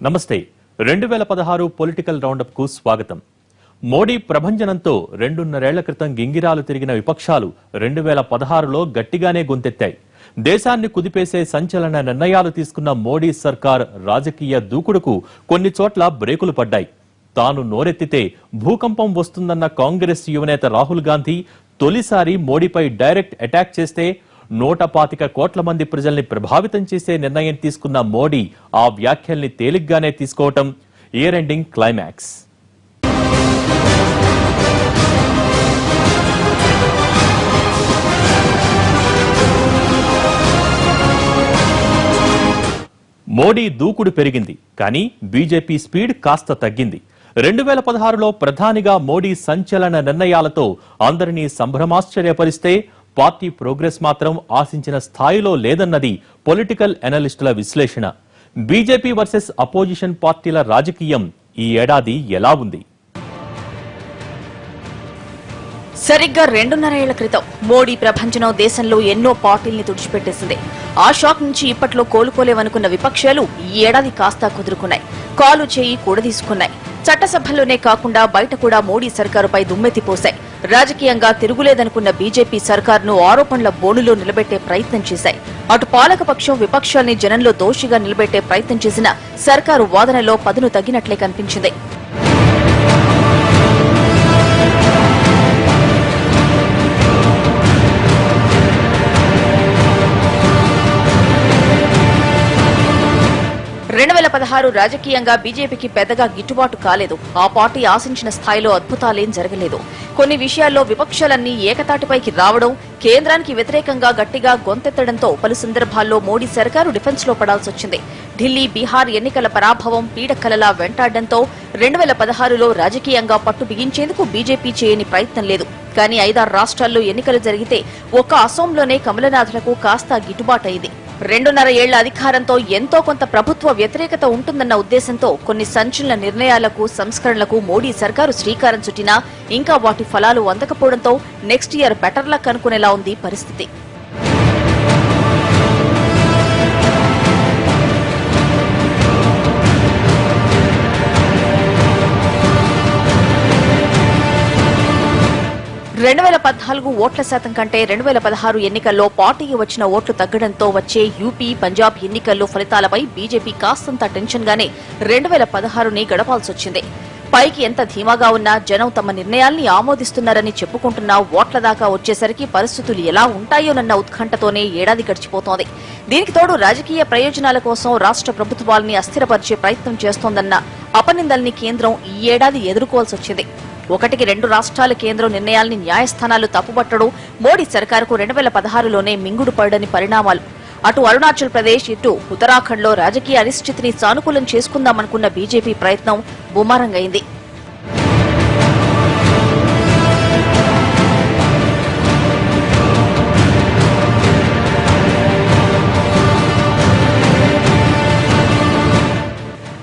నమస్తే 2016 political round up కు స్వాగతం. మోడీ ప్రభంజనంతో 2.5 ఏళ్ల క్రితం గింగిరాలు తిరిగిన విపక్షాలు 2016లో గట్టిగానే గొంతెత్తాయి. దేశాన్ని కుదిపేసే సంచలన నిర్ణయాలు తీసుకున్న మోడీ సర్కార్ రాజకీయ దూకుడుకు కొన్ని చోట్ల బ్రేకులు పడ్డాయి. తాను నోరెత్తితే భూకంపం వస్తుందన్న కాంగ్రెస్ యువనేత రాహుల్ గాంధీ తొలిసారి మోడీపై డైరెక్ట్ అటాక్ చేస్తే 125 కోట్ల మంది ప్రజల్ని ప్రభావితం చేసే నిర్ణయం తీసుకున్న మోడీ ఆ వ్యాఖ్యల్ని తేలిగ్గానే తీసుకోవటం ఇయర్ ఎండింగ్ క్లైమాక్స్. మోడీ దూకుడు పెరిగింది, కానీ బీజేపీ స్పీడ్ కాస్త తగ్గింది. 2016లో ప్రధానిగా మోడీ సంచలన నిర్ణయాలతో అందరినీ సంభ్రమాశ్చర్యపరిస్తే పార్టీ ప్రోగ్రెస్ మాత్రం ఆశించిన స్థాయిలో లేదన్నది పొలిటికల్ అనలిస్టుల విశ్లేషణ. బీజేపీ వర్సెస్ అపోజిషన్ పార్టీల రాజకీయం ఈ ఏడాది ఎలా ఉంది? సరిగ్గా 2.5 ఏళ్ల క్రితం మోడీ ప్రభంజనం దేశంలో ఎన్నో పార్టీల్ని తుడిచిపెట్టేసింది. ఆ షాక్ నుంచి ఇప్పట్లో కోలుకోలేవనుకున్న విపక్షాలు ఈ ఏడాది కాస్తా కుదురుకున్నాయి, కాలు చేయి కూడదీసుకున్నాయి. చట్టసభల్లోనే కాకుండా బయట కూడా మోడీ సర్కారుపై దుమ్మెత్తిపోశాయి. రాజకీయంగా తిరుగులేదనుకున్న బీజేపీ సర్కారును ఆరోపణల బోనులో నిలబెట్టే ప్రయత్నం చేశాయి. అటు పాలకపక్షం విపక్షాల్ని జనంలో దోషిగా నిలబెట్టే ప్రయత్నం చేసిన సర్కారు వాదనలో పదును తగ్గినట్లే కనిపించింది. రాజకీయంగా బీజేపీకి పెద్దగా గిట్టుబాటు కాలేదు. ఆ పార్టీ ఆశించిన స్థాయిలో అద్భుతాలేం జరగలేదు. కొన్ని విషయాల్లో విపక్షాలన్నీ ఏకతాటిపైకి రావడం, కేంద్రానికి వ్యతిరేకంగా గట్టిగా గొంతెత్తడంతో పలు సందర్భాల్లో మోడీ సర్కారు డిఫెన్స్ లో పడాల్సొచ్చింది. ఢిల్లీ, బీహార్ ఎన్నికల పరాభవం పీడకలలా వెంటాడడంతో 2016లో రాజకీయంగా పట్టు బిగించేందుకు బీజేపీ చేయని ప్రయత్నం లేదు. కానీ 5-6 రాష్ట్రాల్లో ఎన్నికలు జరిగితే ఒక్క అసోంలోనే కమలనాథులకు కాస్త గిట్టుబాటైంది. 2.5 ఏళ్ల అధికారంతో ఎంతో కొంత ప్రభుత్వ వ్యతిరేకత ఉంటుందన్న ఉద్దేశంతో కొన్ని సంచలన నిర్ణయాలకు, సంస్కరణలకు మోడీ సర్కారు శ్రీకారం చుట్టినా ఇంకా వాటి ఫలాలు అందకపోవడంతో నెక్స్ట్ ఇయర్ బెటర్ లక్ అనుకునేలా ఉంది పరిస్థితి. ఓట్ల శాతం కంటే 2016 ఎన్నికల్లో పార్టీకి వచ్చిన ఓట్లు తగ్గడంతో వచ్చే యూపీ, పంజాబ్ ఎన్నికల్లో ఫలితాలపై బీజేపీ కాస్తంత టెన్షన్ గానే 2016ని గడపాల్సొచ్చింది. పైకి ఎంత ధీమాగా ఉన్నా జనం తమ నిర్ణయాల్ని ఆమోదిస్తున్నారని చెప్పుకుంటున్నా ఓట్ల దాకా వచ్చేసరికి పరిస్థితులు ఎలా ఉంటాయోనన్న ఉత్కంఠతోనే ఏడాది గడిచిపోతోంది. దీనికి తోడు రాజకీయ ప్రయోజనాల కోసం రాష్ట్ర ప్రభుత్వాల్ని అస్థిరపరిచే ప్రయత్నం చేస్తోందన్న అపనిందల్ని కేంద్రం ఈ ఏడాది ఎదుర్కోవాల్సొచ్చింది. 1-2 రాష్ట్రాల కేంద్రం నిర్ణయాల్ని న్యాయస్థానాలు తప్పుపట్టడం మోడీ సర్కారుకు 2016లోనే మింగుడు పడని పరిణామాలు. అటు అరుణాచల్ ప్రదేశ్, ఇటు ఉత్తరాఖండ్లో రాజకీయ అనిశ్చితిని సానుకూలం చేసుకుందామనుకున్న బీజేపీ ప్రయత్నం బుమారంగైంది.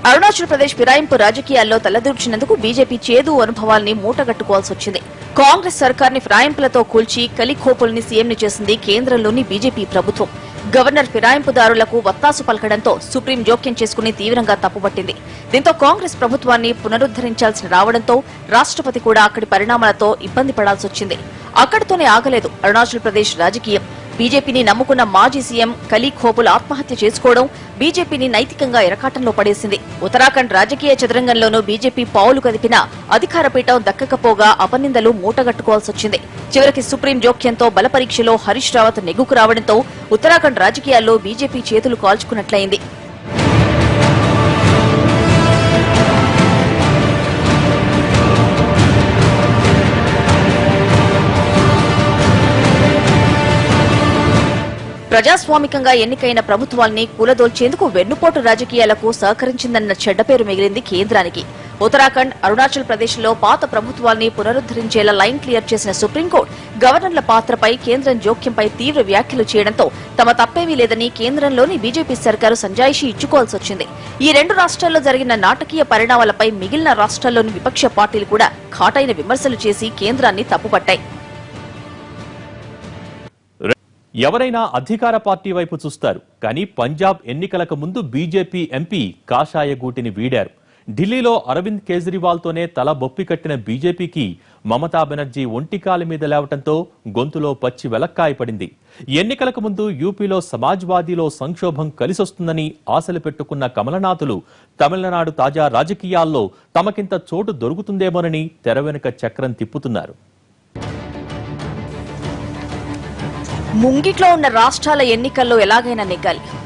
అరుణాచల్ ప్రదేశ్ ఫిరాయింపు రాజకీయాల్లో తలదూర్చినందుకు బీజేపీ చేదు అనుభవాల్ని మూటగట్టుకోవాల్సొచ్చింది. కాంగ్రెస్ సర్కార్ని ఫిరాయింపులతో కూల్చి కలిఖోపుల్ని సీఎంని చేసింది కేంద్రంలోని బీజేపీ ప్రభుత్వం. గవర్నర్ ఫిరాయింపుదారులకు వత్తాసు పలకడంతో సుప్రీం జోక్యం చేసుకుని తీవ్రంగా తప్పుపట్టింది. దీంతో కాంగ్రెస్ ప్రభుత్వాన్ని పునరుద్దరించాల్సి రావడంతో రాష్ట్రపతి కూడా అక్కడి పరిణామాలతో ఇబ్బంది పడాల్సొచ్చింది. అక్కడితోనే ఆగలేదు అరుణాచల్ ప్రదేశ్ రాజకీయం. బీజేపీని నమ్ముకున్న మాజీ సీఎం కలిఖోపుల్ ఆత్మహత్య చేసుకోవడం బీజేపీని నైతికంగా ఇరకాటంలో పడేసింది. ఉత్తరాఖండ్ రాజకీయ చదరంగంలోనూ బీజేపీ పావులు కదిపినా అధికార పీఠం దక్కకపోగా అపనిందలు మూటగట్టుకోవాల్సొచ్చింది. చివరికి సుప్రీం జోక్యంతో బలపరీక్షలో హరీష్ రావత్ నెగ్గుకు రావడంతో ఉత్తరాఖండ్ రాజకీయాల్లో బీజేపీ చేతులు కాల్చుకున్నట్లయింది. ప్రజాస్వామికంగా ఎన్నికైన ప్రభుత్వాల్ని కూలదోల్చేందుకు వెన్నుపోటు రాజకీయాలకు సహకరించిందన్న చెడ్డపేరు మిగిలింది కేంద్రానికి. ఉత్తరాఖండ్, అరుణాచల్ ప్రదేశ్ లో పాత ప్రభుత్వాన్ని పునరుద్ధరించేలా లైన్ క్లియర్ చేసిన సుప్రీంకోర్టు గవర్నర్ల పాత్రపై కేంద్రం జోక్యంపై తీవ్ర వ్యాఖ్యలు చేయడంతో తమ తప్పేమీ లేదని కేంద్రంలోని బీజేపీ సర్కారు సంజాయిషీ ఇచ్చుకోవాల్సి వచ్చింది. ఈ రెండు రాష్ట్రాల్లో జరిగిన నాటకీయ పరిణామాలపై మిగిలిన రాష్ట్రాల్లోని విపక్ష పార్టీలు కూడా ఘాటైన విమర్శలు చేసి కేంద్రాన్ని తప్పుపట్టాయి. ఎవరైనా అధికార పార్టీ వైపు చూస్తారు, కానీ పంజాబ్ ఎన్నికలకు ముందు బీజేపీ ఎంపీ కాషాయ గూటిని వీడారు. ఢిల్లీలో అరవింద్ కేజ్రీవాల్తోనే తల బొప్పి కట్టిన బీజేపీకి మమతా బెనర్జీ ఒంటికాలి మీద లేవటంతో గొంతులో పచ్చి వెలక్కాయ పడింది. ఎన్నికలకు ముందు యూపీలో సమాజ్వాదీలో సంక్షోభం కలిసొస్తుందని ఆశలు పెట్టుకున్న కమలనాథులు తమిళనాడు తాజా రాజకీయాల్లో తమకింత చోటు దొరుకుతుందేమోనని తెర వెనుక చక్రం తిప్పుతున్నారు. ముంగిట్లో ఉన్న రాష్ట్రాల ఎన్నికల్లో ఎలాగైనా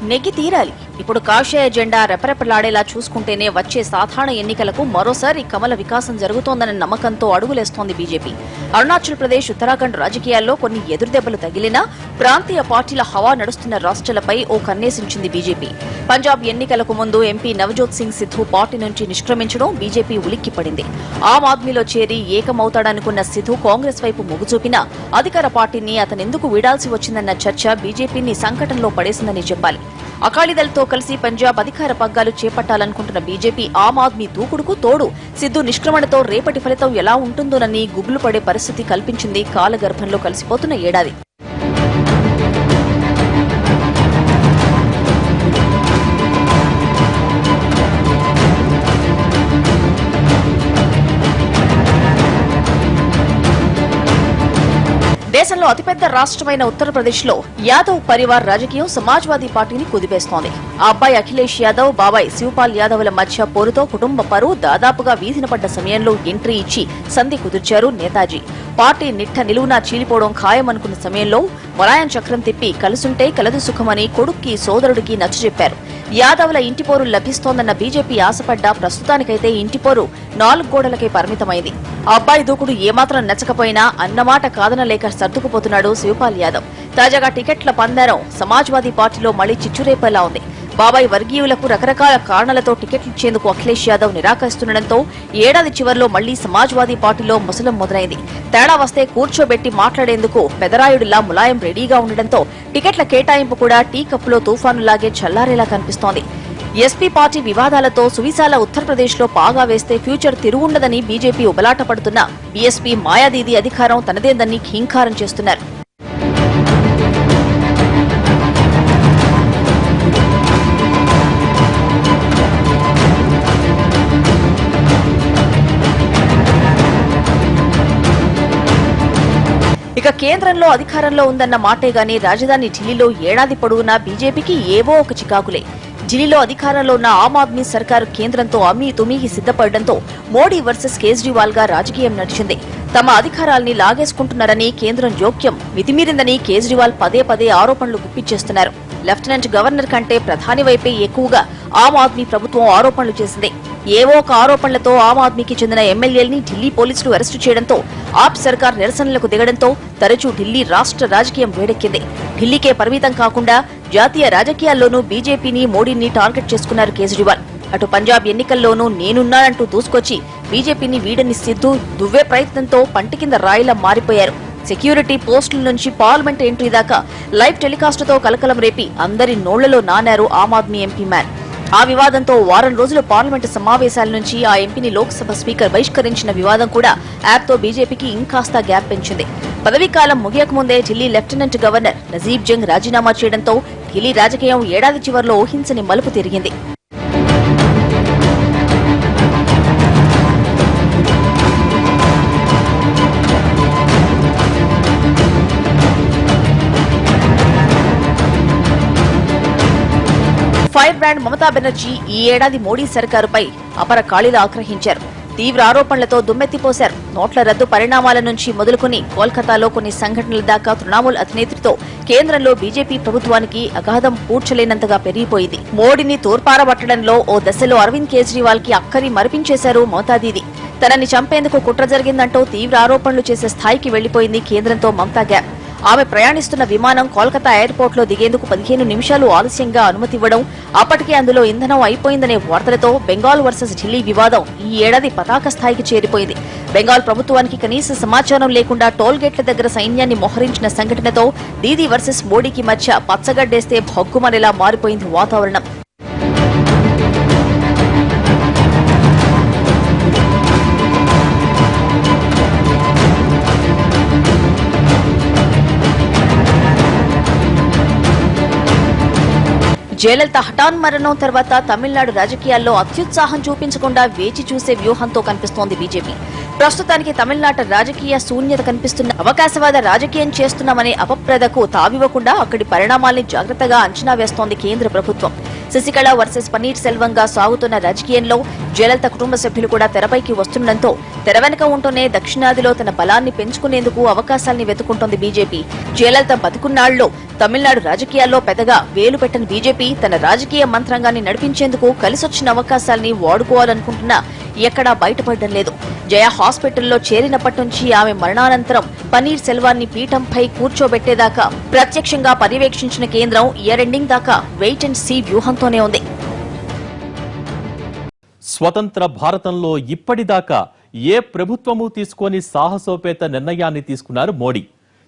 నెగ్గి తీరాలి. ఇప్పుడు కాషాయ జెండా రెపరెపలాడేలా చూసుకుంటేనే వచ్చే సాధారణ ఎన్నికలకు మరోసారి కమల వికాసం జరుగుతోందన్న నమ్మకంతో అడుగులేస్తోంది బీజేపీ. అరుణాచల్ ప్రదేశ్, ఉత్తరాఖండ్ రాజకీయాల్లో కొన్ని ఎదురుదెబ్బలు తగిలినా ప్రాంతీయ పార్టీల హవా నడుస్తున్న రాష్ట్రాలపై ఓ కన్నేసించింది బీజేపీ. పంజాబ్ ఎన్నికలకు ముందు ఎంపీ నవజోత్ సింగ్ సిద్ధు పార్టీ నుంచి నిష్క్రమించడం బీజేపీ ఉలిక్కిపడింది. ఆమ్ ఆద్మీలో చేరి ఏకమవుతాడనుకున్న సిద్ధు కాంగ్రెస్ వైపు మొగ్గు చూపినా అధికార పార్టీని అతనెందుకు వీడాల్సి వచ్చిందన్న చర్చ బీజేపీని సంకటంలో పడేసిందని చెప్పాలి. అకాలీదళ్తో కలిసి పంజాబ్ అధికార పగ్గాలు చేపట్టాలనుకుంటున్న బీజేపీ ఆమ్ ఆద్మీ దూకుడుకు తోడు సిద్ధు నిష్క్రమణతో రేపటి ఫలితం ఎలా ఉంటుందోనని గుబులు పడే పరిస్థితి కల్పించింది కాలగర్భంలో కలిసిపోతున్న ఏడాది. దేశంలో అతిపెద్ద రాష్ట్రమైన ఉత్తరప్రదేశ్లో యాదవ్ పరివార్ రాజకీయం సమాజ్వాదీ పార్టీని కుదిపేస్తోంది. ఆ అబ్బాయి అఖిలేష్ యాదవ్, బాబాయ్ శివపాల్ యాదవ్ల మధ్య పోరుతో కుటుంబ పరువు దాదాపుగా వీధిన పడ్డ సమయంలో ఎంట్రీ ఇచ్చి సంధి కుదిర్చారు నేతాజీ. పార్టీ నిట్ట నిలువునా చీలిపోవడం ఖాయమనుకున్న సమయంలో ములాయం చక్రం తిప్పి కలుసుంటే కలదు సుఖమని కొడుక్కి సోదరుడికి నచ్చజెప్పారు. యాదవ్ల ఇంటిపోరు లభిస్తోందన్న బీజేపీ ఆశపడ్డా ప్రస్తుతానికైతే ఇంటిపోరు 4 గోడలకే పరిమితమైంది. ఆ అబ్బాయి దూకుడు ఏమాత్రం నచ్చకపోయినా అన్నమాట కాదనలేక సర్దుకుపోతున్నాడు శివపాల్ యాదవ్. తాజాగా టికెట్ల పందారం సమాజ్వాదీ పార్టీలో మళ్లీ చిచ్చురేపేలా ఉంది. బాబాయ్ వర్గీయులకు రకరకాల కారణాలతో టికెట్లు ఇచ్చేందుకు అఖిలేష్ యాదవ్ నిరాకరిస్తుండటంతో ఏడాది చివరిలో మళ్లీ సమాజ్వాదీ పార్టీలో ముసలం మొదలైంది. తేడా వస్తే కూర్చోబెట్టి మాట్లాడేందుకు పెదరాయుడిలా ములాయం రెడీగా ఉండడంతో టికెట్ల కేటాయింపు కూడా టీ కప్పులో తుఫానులాగే చల్లారేలా కనిపిస్తోంది. ఎస్పీ పార్టీ వివాదాలతో సువిశాల ఉత్తరప్రదేశ్లో పాగా వేస్తే ఫ్యూచర్ తిరుగుండదని బీజేపీ ఉబలాట పడుతున్నా బీఎస్పీ మాయాదీది అధికారం తనదేందని ఖీంకారం చేస్తున్నారు. ఇక కేంద్రంలో అధికారంలో ఉందన్న మాటే గాని రాజధాని ఢిల్లీలో ఏడాది పొడవునా బీజేపీకి ఏవో ఒక చికాకులే. ఢిల్లీలో అధికారంలో ఉన్న ఆమ్ ఆద్మీ సర్కారు కేంద్రంతో అమ్మీ తుమీకి సిద్ధపడడంతో మోడీ వర్సెస్ కేజ్రీవాల్ గా రాజకీయం నడిచింది. తమ అధికారాల్ని లాగేసుకుంటున్నారని కేంద్రం జోక్యం మితిమీరిందని కేజ్రీవాల్ పదే పదే ఆరోపణలు గుప్పించేస్తున్నారు. లెఫ్టినెంట్ గవర్నర్ కంటే ప్రధాని వైపే ఎక్కువగా ఆమ్ ఆద్మీ ప్రభుత్వం ఆరోపణలు చేసింది. ఏవో ఒక ఆరోపణలతో ఆమ్ ఆద్మీకి చెందిన ఎమ్మెల్యేల్ని ఢిల్లీ పోలీసులు అరెస్టు చేయడంతో ఆప్ సర్కార్ నిరసనలకు దిగడంతో తరచూ ఢిల్లీ రాష్ట్ర రాజకీయం వేడెక్కింది. ఢిల్లీకే పరిమితం కాకుండా జాతీయ రాజకీయాల్లోనూ బీజేపీని, మోడీని టార్గెట్ చేసుకున్నారు కేజ్రీవాల్. అటు పంజాబ్ ఎన్నికల్లోనూ నేనున్నానంటూ దూసుకొచ్చి బీజేపీని వీడని సిద్ధు దువ్వే ప్రయత్నంతో పంటి కింద రాయిలా మారిపోయారు. సెక్యూరిటీ పోస్టుల నుంచి పార్లమెంట్ ఎంట్రీ దాకా లైవ్ టెలికాస్టుతో కలకలం రేపి అందరి నోళ్లలో నానారు ఆమ్ ఆద్మీ ఎంపీ మ్యాన్. ఆ వివాదంతో వారం రోజుల పార్లమెంటు సమావేశాల నుంచి ఆ ఎంపీని లోక్సభ స్పీకర్ బహిష్కరించిన వివాదం కూడా యాప్తో బీజేపీకి ఇంకాస్త గ్యాప్ పెంచింది. పదవీకాలం ముగియకముందే ఢిల్లీ లెఫ్టినెంట్ గవర్నర్ నజీబ్ జంగ్ రాజీనామా చేయడంతో ఢిల్లీ రాజకీయం ఏడాది చివర్లో ఊహించని మలుపు తిరిగింది. ఫైర్ బ్రాండ్ మమతా బెనర్జీ ఈ ఏడాది మోడీ సర్కారుపై అపర కాళీలు ఆగ్రహించారు. తీవ్ర ఆరోపణలతో దుమ్మెత్తిపోశారు. నోట్ల రద్దు పరిణామాల నుంచి మొదలుకొని కోల్కతాలో కొన్ని సంఘటనల దాకా తృణమూల్ అధినేత్రితో కేంద్రంలో బీజేపీ ప్రభుత్వానికి అగాధం పూడ్చలేనంతగా పెరిగిపోయింది. మోడీని తోర్పారబట్టడంలో ఓ దశలో అరవింద్ కేజ్రీవాల్ కి అక్కరి మరిపించేశారు మమతా దీది. తనని చంపేందుకు కుట్ర జరిగిందంటూ తీవ్ర ఆరోపణలు చేసే స్థాయికి వెళ్లిపోయింది కేంద్రంతో మమతా గ్యాప్. ఆమె ప్రయాణిస్తున్న విమానం కోల్కతా ఎయిర్పోర్ట్ లో దిగేందుకు 15 నిమిషాలు ఆలస్యంగా అనుమతి ఇవ్వడం, అప్పటికే అందులో ఇంధనం అయిపోయిందనే వార్తలతో బెంగాల్ వర్సెస్ ఢిల్లీ వివాదం ఈ ఏడాది పతాక స్థాయికి చేరిపోయింది. బెంగాల్ ప్రభుత్వానికి కనీస సమాచారం లేకుండా టోల్ గేట్ల దగ్గర సైన్యాన్ని మోహరించిన సంఘటనతో దీదీ వర్సెస్ మోడీకి మధ్య పచ్చగడ్డేస్తే భగ్గుమనేలా మారిపోయింది వాతావరణం. జయలలిత హఠాన్ మరణం తర్వాత తమిళనాడు రాజకీయాల్లో అత్యుత్సాహం చూపించకుండా వేచి చూసే వ్యూహంతో కనిపిస్తోంది బీజేపీ. ప్రస్తుతానికి తమిళనాట రాజకీయ శూన్యత కనిపిస్తున్న అవకాశవాద రాజకీయం చేస్తున్నామనే అపప్రదకు తావివ్వకుండా అక్కడి పరిణామాల్ని జాగ్రత్తగా అంచనా వేస్తోంది కేంద్ర ప్రభుత్వం. శశికళ వర్సెస్ పన్నీర్ సెల్వంగా సాగుతున్న రాజకీయంలో జయలలిత కుటుంబ సభ్యులు కూడా తెరపైకి వస్తుండటంతో తెర వెనుక ఉంటూనే దక్షిణాదిలో తన బలాన్ని పెంచుకునేందుకు అవకాశాల్ని వెతుకుంటోంది బీజేపీ. జయలలిత బతుకున్నాళ్లలో తమిళనాడు రాజకీయాల్లో పెద్దగా వేలు పెట్టని బీజేపీ తన రాజకీయ మంత్రాంగాన్ని నడిపించేందుకు కలిసొచ్చిన అవకాశాల్ని వాడుకోవాలనుకుంటున్నా ఎక్కడా బయటపడడం లేదు. జయ హాస్పిటల్లో చేరినప్పటి నుంచి ఆమె మరణానంతరం పన్నీర్ సెల్వాన్ని పీఠంపై కూర్చోబెట్టేదాకా ప్రత్యక్షంగా పర్యవేక్షించిన కేంద్రం ఇయర్ ఎండింగ్ దాకా వెయిట్ అండ్ సీ వ్యూహంతోనే ఉంది. స్వతంత్ర భారతంలో ఇప్పటిదాకా ఏ ప్రభుత్వమూ తీసుకొని సాహసోపేత నిర్ణయాన్ని తీసుకున్నారు మోడీ.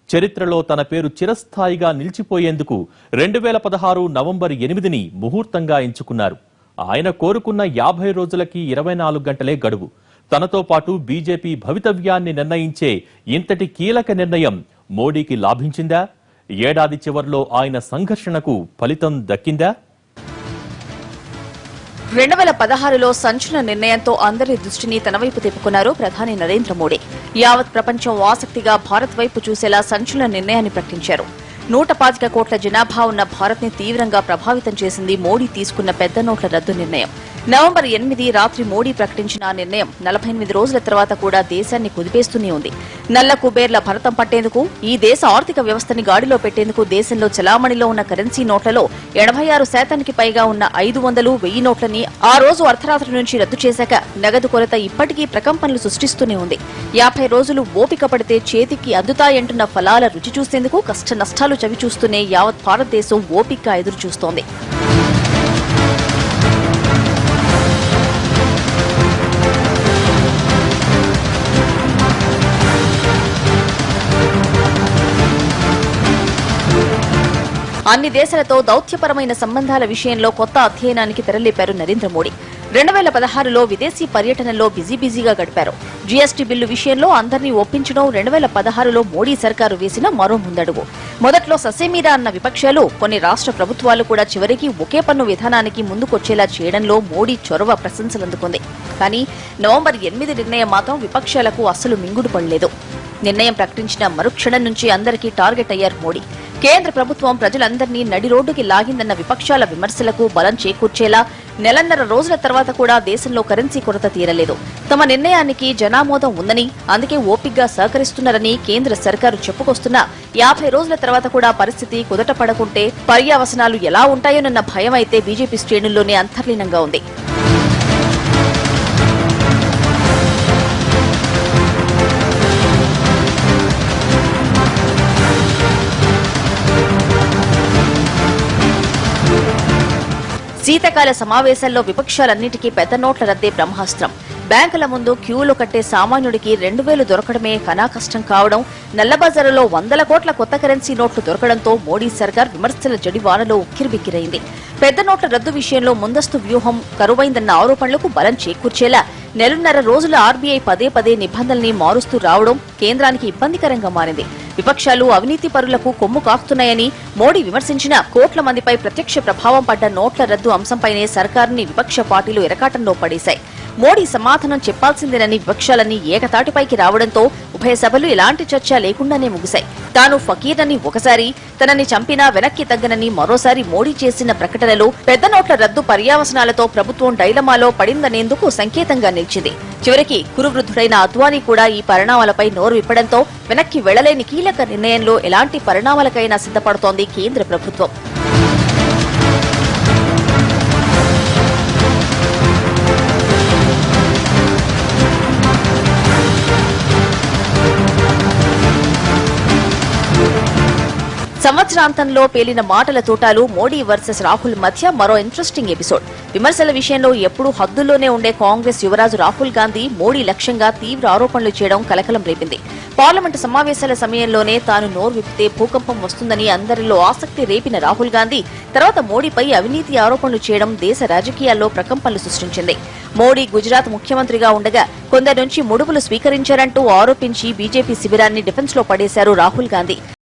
చరిత్రలో తన పేరు చిరస్థాయిగా నిలిచిపోయేందుకు 2016 నవంబర్ 8ని ముహూర్తంగా ఎంచుకున్నారు. ఆయన కోరుకున్న 50 రోజులకి 24 గంటలే గడువు. తనతో పాటు బీజేపీ భవితవ్యాన్ని నిర్ణయించే ఇంతటి కీలక నిర్ణయం మోడీకి లాభించిందా? ఏడాది చివర్లో ఆయన సంఘర్షణకు ఫలితం దక్కిందా? 2016లో సంచలన నిర్ణయంతో అందరి దృష్టిని తన వైపు తిప్పుకున్నారు ప్రధాని నరేంద్ర మోడీ. యావత్ ప్రపంచం ఆసక్తిగా భారత్ వైపు చూసేలా సంచలన నిర్ణయాన్ని ప్రకటించారు. 125 కోట్ల జనాభా ఉన్న భారత్ ని తీవ్రంగా ప్రభావితం చేసింది మోడీ తీసుకున్న పెద్ద నోట్ల రద్దు నిర్ణయం. నవంబర్ 8 రాత్రి మోడీ ప్రకటించిన ఆ నిర్ణయం 48 రోజుల తర్వాత కూడా దేశాన్ని కుదిపేస్తూనే ఉంది. నల్ల కుబేర్ల భరతం పట్టేందుకు, ఈ దేశ ఆర్థిక వ్యవస్థని గాడిలో పెట్టేందుకు దేశంలో చలామణిలో ఉన్న కరెన్సీ నోట్లలో 86% పైగా ఉన్న 500, 1000 నోట్లని ఆ రోజు అర్ధరాత్రి నుంచి రద్దు చేశాక నగదు కొరత ఇప్పటికీ ప్రకంపనలు సృష్టిస్తూనే ఉంది. 50 రోజులు ఓపిక పడితే చేతికి అందుతాయంటున్న ఫలాల రుచి చూసేందుకు కష్ట నష్టాలు చవిచూస్తూనే యావత్ భారతదేశం ఓపికగా ఎదురుచూస్తోంది. అన్ని దేశాలతో దౌత్యపరమైన సంబంధాల విషయంలో కొత్త అధ్యయనానికి తెరలేపారు నరేంద్ర మోడీ. 2016లో విదేశీ పర్యటనలో బిజీగా గడిపారు. జీఎస్టీ బిల్లు విషయంలో అందరినీ ఒప్పించడం 2016లో మోడీ సర్కారు వేసిన మరో ముందడుగు. మొదట్లో ససేమీరా అన్న విపక్షాలు, కొన్ని రాష్ట్ర ప్రభుత్వాలు కూడా చివరికి ఒకే పన్ను విధానానికి ముందుకొచ్చేలా చేయడంలో మోడీ చొరవ ప్రశంసలందుకుంది. కానీ నవంబర్ 8 నిర్ణయం మాత్రం విపక్షాలకు అస్సలు మింగుడు పడలేదు. నిర్ణయం ప్రకటించిన మరుక్షణం నుంచి అందరికీ టార్గెట్ అయ్యారు మోడీ. కేంద్ర ప్రభుత్వం ప్రజలందరినీ నడి రోడ్డుకి లాగిందన్న విపక్షాల విమర్శలకు బలం చేకూర్చేలా నెలన్నర రోజుల తర్వాత కూడా దేశంలో కరెన్సీ కొరత తీరలేదు. తమ నిర్ణయానికి జనామోదం ఉందని, అందుకే ఓపిగ్గా సహకరిస్తున్నారని కేంద్ర సర్కారు చెప్పుకొస్తున్నా 50 రోజుల తర్వాత కూడా పరిస్థితి కుదట పడకుంటే పర్యవసనాలు ఎలా ఉంటాయోనన్న భయం అయితే బీజేపీ శ్రేణుల్లోనే అంతర్లీనంగా ఉంది. శీతకాల సమావేశాల్లో విపక్షాలన్నిటికీ పెద్ద నోట్ల రద్దే బ్రహ్మాస్త్రం. బ్యాంకుల ముందు క్యూలో కట్టే సామాన్యుడికి 2000 దొరకడమే కష్టం కావడం, నల్లబజారులో 100 కోట్ల కొత్త కరెన్సీ నోట్లు దొరకడంతో మోడీ సర్కార్ విమర్శల జడివానలో ఉక్కిరిబిక్కిరైంది. పెద్ద నోట్ల రద్దు విషయంలో ముందస్తు వ్యూహం కరువైందన్న ఆరోపణలకు బలం చేకూర్చేలా నెలన్నర రోజుల ఆర్బీఐ పదే నిబంధనల్ని మారుస్తూ రావడం కేంద్రానికి ఇబ్బందికరంగా మారింది. విపక్షాలు అవినీతి పరులకు కొమ్ము కాస్తున్నాయని మోడీ విమర్శించిన కోట్ల మందిపై ప్రత్యక్ష ప్రభావం పడ్డ నోట్ల రద్దు అంశంపైనే సర్కారుని విపక్ష పార్టీలు ఎరకాటంలో పడేశాయి. మోడీ సమాధానం చెప్పాల్సిందేనని విపక్షాలన్నీ ఏకతాటిపైకి రావడంతో ఉభయ సభలు ఎలాంటి చర్చ లేకుండానే ముగిశాయి. తాను ఫకీరని ఒకసారి, తనని చంపినా వెనక్కి తగ్గనని మరోసారి మోడీ చేసిన ప్రకటనలు పెద్ద నోట్ల రద్దు పర్యావసనాలతో ప్రభుత్వం డైలమాలో పడిందనేందుకు సంకేతంగా నిలిచింది. చివరికి కురువృద్ధుడైన అద్వానీ కూడా ఈ పరిణామాలపై నోరు విప్పడంతో వెనక్కి వెళ్లలేని కీలక నిర్ణయంలో ఎలాంటి పరిణామాలకైనా సిద్ధపడుతోంది కేంద్ర ప్రభుత్వం. సంవత్సరాంతంలో పేలిన మాటల తోటాలు మోడీ వర్సెస్ రాహుల్ మధ్య మరో ఇంట్రెస్టింగ్ ఎపిసోడ్. విమర్శల విషయంలో ఎప్పుడూ హద్దుల్లోనే ఉండే కాంగ్రెస్ యువరాజు రాహుల్ గాంధీ మోడీ లక్ష్యంగా తీవ్ర ఆరోపణలు చేయడం కలకలం రేపింది. పార్లమెంటు సమావేశాల సమయంలోనే తాను నోరు విప్పితే భూకంపం వస్తుందని అందరిలో ఆసక్తి రేపిన రాహుల్ గాంధీ తర్వాత మోడీపై అవినీతి ఆరోపణలు చేయడం దేశ రాజకీయాల్లో ప్రకంపనలు సృష్టించింది. మోడీ గుజరాత్ ముఖ్యమంత్రిగా ఉండగా కొందరి నుంచి ముడుపులు స్వీకరించారంటూ ఆరోపించి బీజేపీ శిబిరాన్ని డిఫెన్స్ లో పడేశారు రాహుల్ గాంధీ.